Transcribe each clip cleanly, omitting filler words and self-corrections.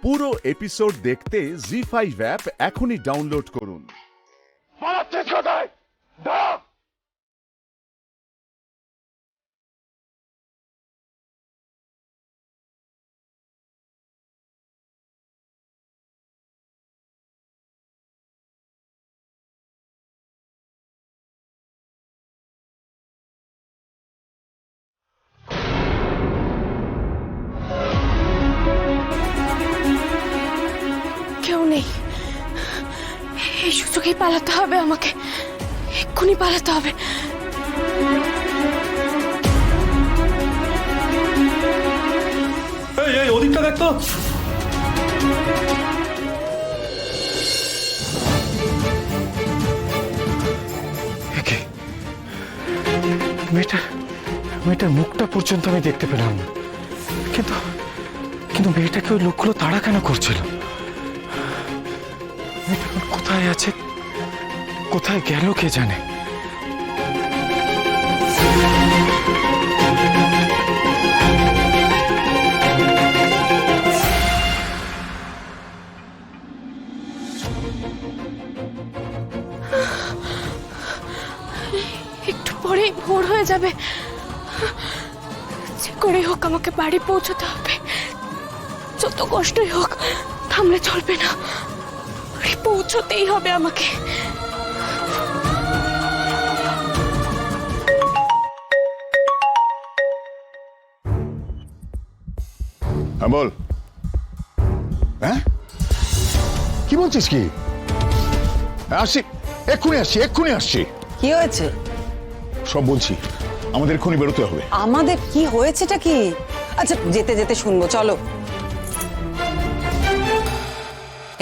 পুরো এপিসোড দেখতে জি5 অ্যাপ এখনই ডাউনলোড করুন। পালাচ্ছিস কোথায়? দাঁড়া! কেউ নেই, এই সুযোগেই পালাতে হবে আমাকে, এক্ষুনি পালাতে হবে। এই এই ওদিকটা দেখ তো। মেয়েটার মুখটা পর্যন্ত আমি দেখতে পেলাম না, কিন্তু কিন্তু মেয়েটাকে ওই লোকগুলো তাড়া কেন করছিল? মেয়েটা এখন কোথায় আছে, কোথায় গেল কে জানে। একটু পরেই ভোর হয়ে যাবে, যে করে হোক আমাকে বাড়ি পৌঁছতে হবে। যত কষ্টই হোক থামলে চলবে না, বাড়ি পৌঁছতেই হবে আমাকে। হ্যাঁ বল। হ্যাঁ কি বলছিস? কি আসছি, এক্ষুনি আসছি। কি হয়েছে? সব বলছি, আমাদের এক্ষুনি বেরোতে হবে। আমাদের কি হয়েছেটা কি? আচ্ছা যেতে যেতে শুনবো, চলো।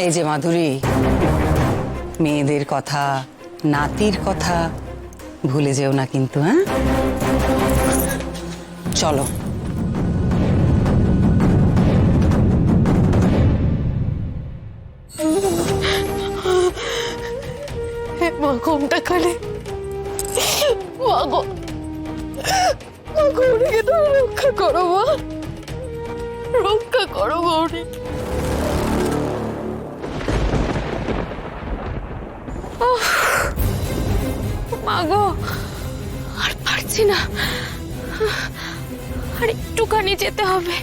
এই যে মাধুরী, মেয়েদের কথা, নাতির কথা ভুলে যেও না কিন্তু, হ্যাঁ? চলো। মা ঘুমটা কালে, মা গো, মা গৌরীকে তো রক্ষা করো, মা রক্ষা করো গৌরী। মা গো, আর পারছি না, আর একটুখানি যেতে হবে,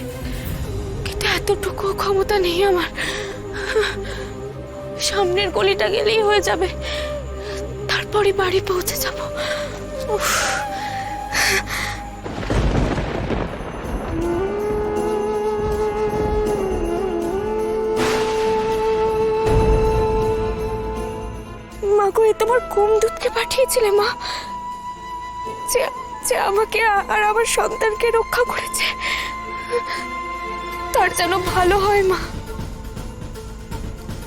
কিন্তু এতটুকু ক্ষমতা নেই আমার। সামনের গলিটা গেলেই হয়ে যাবে, তারপরে বাড়ি পৌঁছে যাব। উফ, মা গো, এ তোমার কোন দুধকে পাঠিয়েছিলে মা, যে আমাকে আর আমার সন্তানকে রক্ষা করেছে? তার যেন ভালো হয় মা।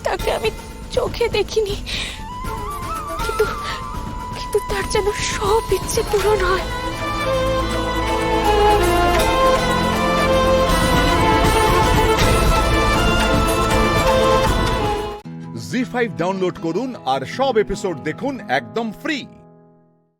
তাকে আমি চোখে দেখিনি, কিন্তু কিন্তু তার যেন সব ইচ্ছে পূরণ হয়। জি5 ডাউনলোড করুন আর সব এপিসোড দেখুন একদম ফ্রি।